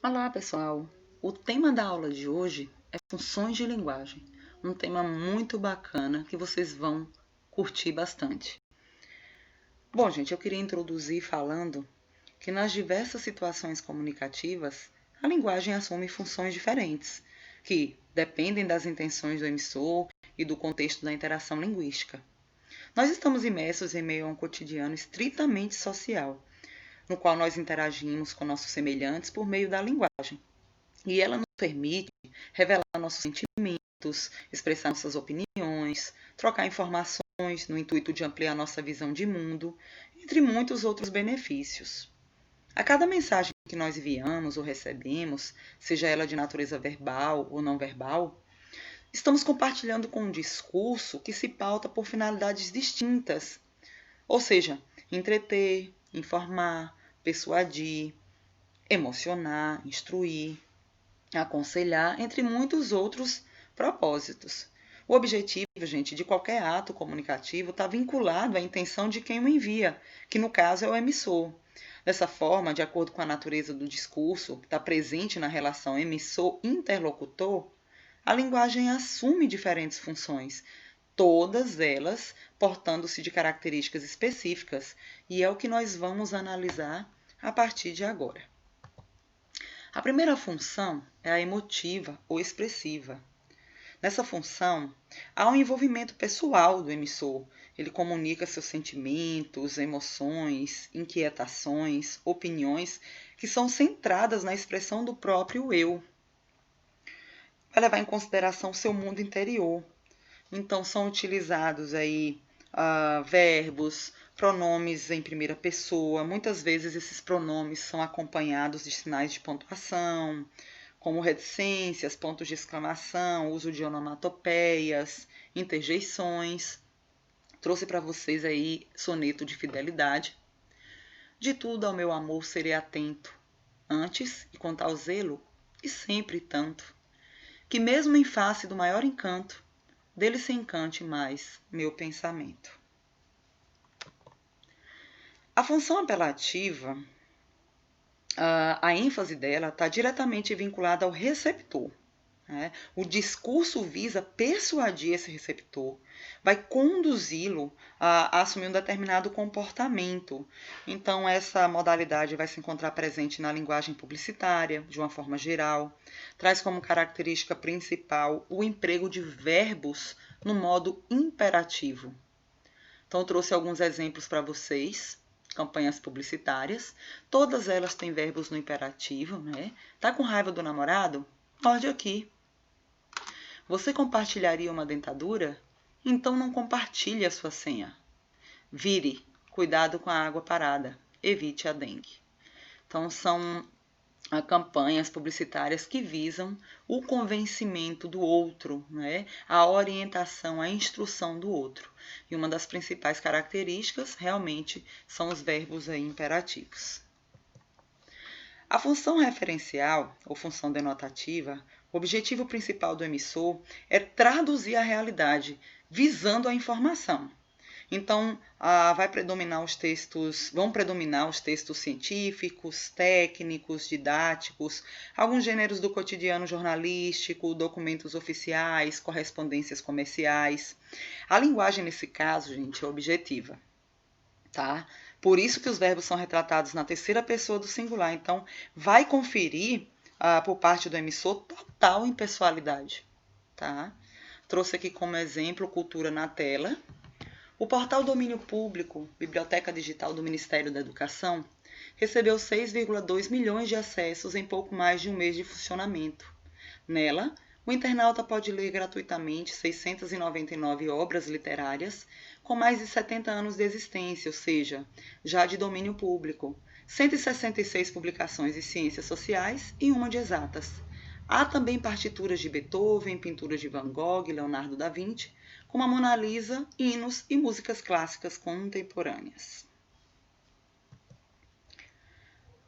Olá, pessoal! O tema da aula de hoje é funções de linguagem, um tema muito bacana que vocês vão curtir bastante. Bom, gente, eu queria introduzir falando que nas diversas situações comunicativas, a linguagem assume funções diferentes, que dependem das intenções do emissor e do contexto da interação linguística. Nós estamos imersos em meio a um cotidiano estritamente social, no qual nós interagimos com nossos semelhantes por meio da linguagem. E ela nos permite revelar nossos sentimentos, expressar nossas opiniões, trocar informações no intuito de ampliar nossa visão de mundo, entre muitos outros benefícios. A cada mensagem que nós enviamos ou recebemos, seja ela de natureza verbal ou não verbal, estamos compartilhando com um discurso que se pauta por finalidades distintas, ou seja, entreter, informar, persuadir, emocionar, instruir, aconselhar, entre muitos outros propósitos. O objetivo, gente, de qualquer ato comunicativo está vinculado à intenção de quem o envia, que no caso é o emissor. Dessa forma, de acordo com a natureza do discurso que está presente na relação emissor-interlocutor, a linguagem assume diferentes funções, todas elas portando-se de características específicas, e é o que nós vamos analisar a partir de agora. A primeira função é a emotiva ou expressiva. Nessa função, há um envolvimento pessoal do emissor. Ele comunica seus sentimentos, emoções, inquietações, opiniões que são centradas na expressão do próprio eu. Vai levar em consideração seu mundo interior. Então, são utilizados aí verbos, pronomes em primeira pessoa. Muitas vezes esses pronomes são acompanhados de sinais de pontuação, como reticências, pontos de exclamação, uso de onomatopeias, interjeições. Trouxe para vocês aí soneto de fidelidade. De tudo ao meu amor serei atento, antes e com tal zelo, e sempre tanto, que mesmo em face do maior encanto, dele se encante mais meu pensamento. A função apelativa, a ênfase dela está diretamente vinculada ao receptor. Né? O discurso visa persuadir esse receptor, vai conduzi-lo a assumir um determinado comportamento. Então, essa modalidade vai se encontrar presente na linguagem publicitária, de uma forma geral, traz como característica principal o emprego de verbos no modo imperativo. Então, eu trouxe alguns exemplos para vocês. Campanhas publicitárias, todas elas têm verbos no imperativo, né? Tá com raiva do namorado? Morde aqui. Você compartilharia uma dentadura? Então não compartilhe a sua senha. Vire, cuidado com a água parada, evite a dengue. Então são campanhas publicitárias que visam o convencimento do outro, né? A orientação, a instrução do outro. E uma das principais características realmente são os verbos aí imperativos. A função referencial, ou função denotativa, o objetivo principal do emissor é traduzir a realidade, visando a informação. Então, vão predominar os textos científicos, técnicos, didáticos, alguns gêneros do cotidiano jornalístico, documentos oficiais, correspondências comerciais. A linguagem, nesse caso, gente, é objetiva, tá? Por isso que os verbos são retratados na terceira pessoa do singular. Então, vai conferir, por parte do emissor, total impessoalidade, tá? Trouxe aqui como exemplo Cultura na Tela. O portal Domínio Público, Biblioteca Digital do Ministério da Educação, recebeu 6,2 milhões de acessos em pouco mais de um mês de funcionamento. Nela, o internauta pode ler gratuitamente 699 obras literárias com mais de 70 anos de existência, ou seja, já de domínio público, 166 publicações de ciências sociais e uma de exatas. Há também partituras de Beethoven, pinturas de Van Gogh, Leonardo da Vinci, como a Mona Lisa, hinos e músicas clássicas contemporâneas.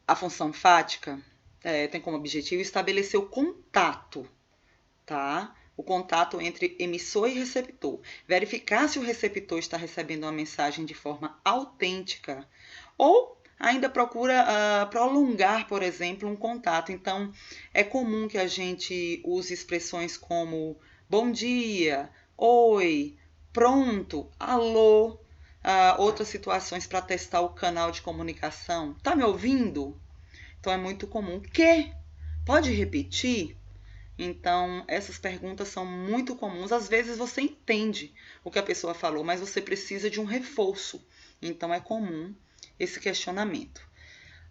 A função fática tem como objetivo estabelecer o contato, tá? O contato entre emissor e receptor. Verificar se o receptor está recebendo uma mensagem de forma autêntica ou ainda procura prolongar, por exemplo, um contato. Então, é comum que a gente use expressões como bom dia, oi, pronto, alô, outras situações para testar o canal de comunicação. Tá me ouvindo? Então, é muito comum. Que? Pode repetir? Então, essas perguntas são muito comuns. Às vezes você entende o que a pessoa falou, mas você precisa de um reforço. Então, é comum esse questionamento.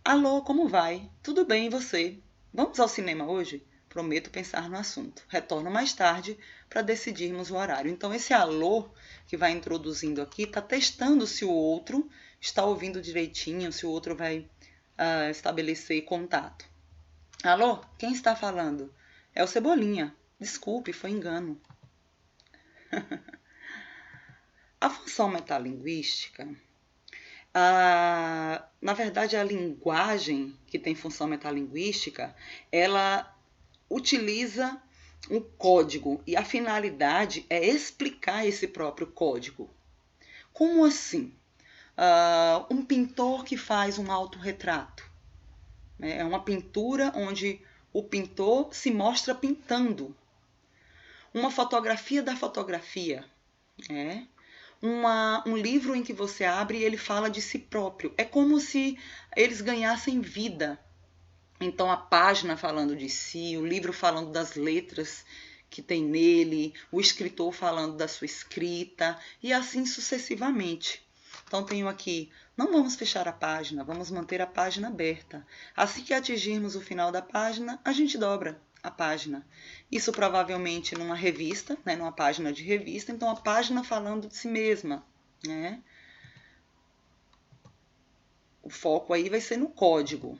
Alô, como vai? Tudo bem e você? Vamos ao cinema hoje? Prometo pensar no assunto. Retorno mais tarde para decidirmos o horário. Então, esse alô que vai introduzindo aqui está testando se o outro está ouvindo direitinho, se o outro vai estabelecer contato. Alô, quem está falando? É o Cebolinha. Desculpe, foi engano. A função metalinguística, na verdade, a linguagem que tem função metalinguística, ela utiliza um código e a finalidade é explicar esse próprio código. Como assim? Um pintor que faz um autorretrato. É uma pintura onde o pintor se mostra pintando. Uma fotografia da fotografia. Um livro em que você abre e ele fala de si próprio. É como se eles ganhassem vida. Então, a página falando de si, o livro falando das letras que tem nele, o escritor falando da sua escrita e assim sucessivamente. Então, tenho aqui, não vamos fechar a página, vamos manter a página aberta. Assim que atingirmos o final da página, a gente dobra a página. Isso provavelmente numa revista, numa página de revista, então a página falando de si mesma. O foco aí vai ser no código.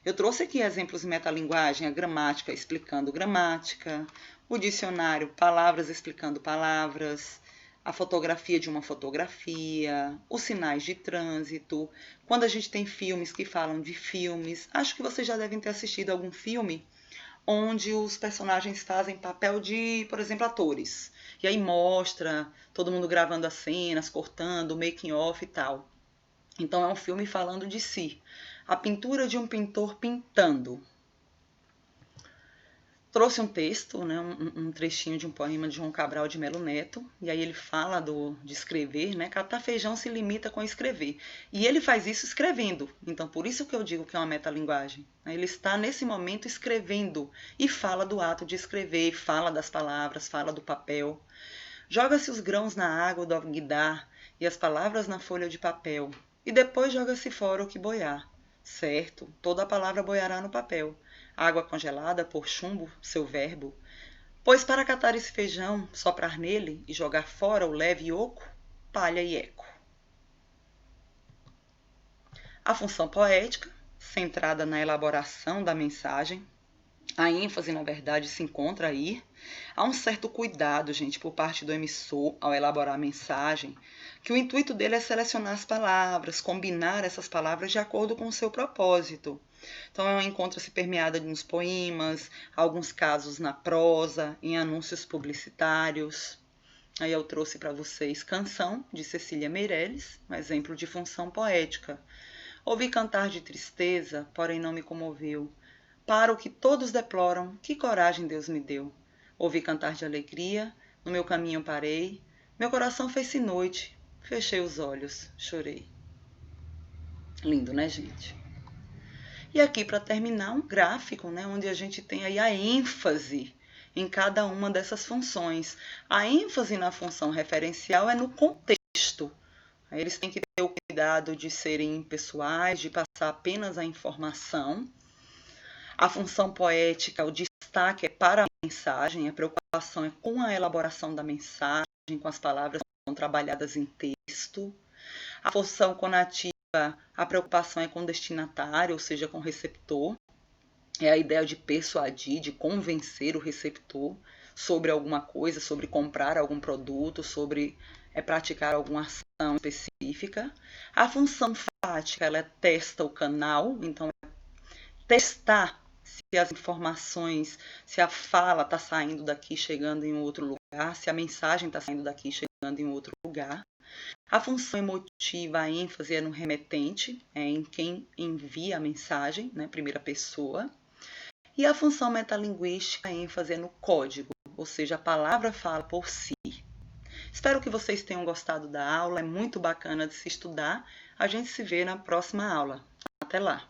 Eu trouxe aqui exemplos de metalinguagem, a gramática explicando gramática, o dicionário, palavras explicando palavras, a fotografia de uma fotografia, os sinais de trânsito, quando a gente tem filmes que falam de filmes. Acho que vocês já devem ter assistido algum filme onde os personagens fazem papel de, por exemplo, atores. E aí mostra todo mundo gravando as cenas, cortando, making off e tal. Então é um filme falando de si. A pintura de um pintor pintando. Trouxe um texto, um trechinho de um poema de João Cabral de Melo Neto, e aí ele fala de escrever, catar feijão se limita com escrever. E ele faz isso escrevendo, então por isso que eu digo que é uma metalinguagem. Ele está nesse momento escrevendo e fala do ato de escrever, fala das palavras, fala do papel. Joga-se os grãos na água do alguidar e as palavras na folha de papel, e depois joga-se fora o que boiar. Certo, toda a palavra boiará no papel. Água congelada por chumbo, seu verbo. Pois para catar esse feijão, soprar nele e jogar fora o leve oco, palha e eco. A função poética, centrada na elaboração da mensagem. A ênfase, na verdade, se encontra aí. Há um certo cuidado, gente, por parte do emissor ao elaborar a mensagem, que o intuito dele é selecionar as palavras, combinar essas palavras de acordo com o seu propósito. Então, ela encontra-se permeada nos poemas, alguns casos na prosa, em anúncios publicitários. Aí eu trouxe para vocês Canção, de Cecília Meirelles, um exemplo de função poética. Ouvi cantar de tristeza, porém não me comoveu. Para o que todos deploram, que coragem Deus me deu. Ouvi cantar de alegria, no meu caminho parei, meu coração fez-se noite, fechei os olhos, chorei. Lindo, né, gente? E aqui, para terminar, um gráfico, onde a gente tem aí a ênfase em cada uma dessas funções. A ênfase na função referencial é no contexto. Eles têm que ter o cuidado de serem impessoais, de passar apenas a informação. A função poética, o destaque é para a mensagem, a preocupação é com a elaboração da mensagem, com as palavras que são trabalhadas em texto. A função conativa, a preocupação é com o destinatário, ou seja, com o receptor. É a ideia de persuadir, de convencer o receptor sobre alguma coisa, sobre comprar algum produto, sobre praticar alguma ação específica. A função fática, ela testa o canal, então é testar se as informações, se a fala está saindo daqui, chegando em outro lugar, se a mensagem está saindo daqui, chegando em outro lugar. A função emotiva, a ênfase é no remetente, em quem envia a mensagem, né, primeira pessoa. E a função metalinguística, a ênfase é no código, ou seja, a palavra fala por si. Espero que vocês tenham gostado da aula, é muito bacana de se estudar. A gente se vê na próxima aula. Até lá!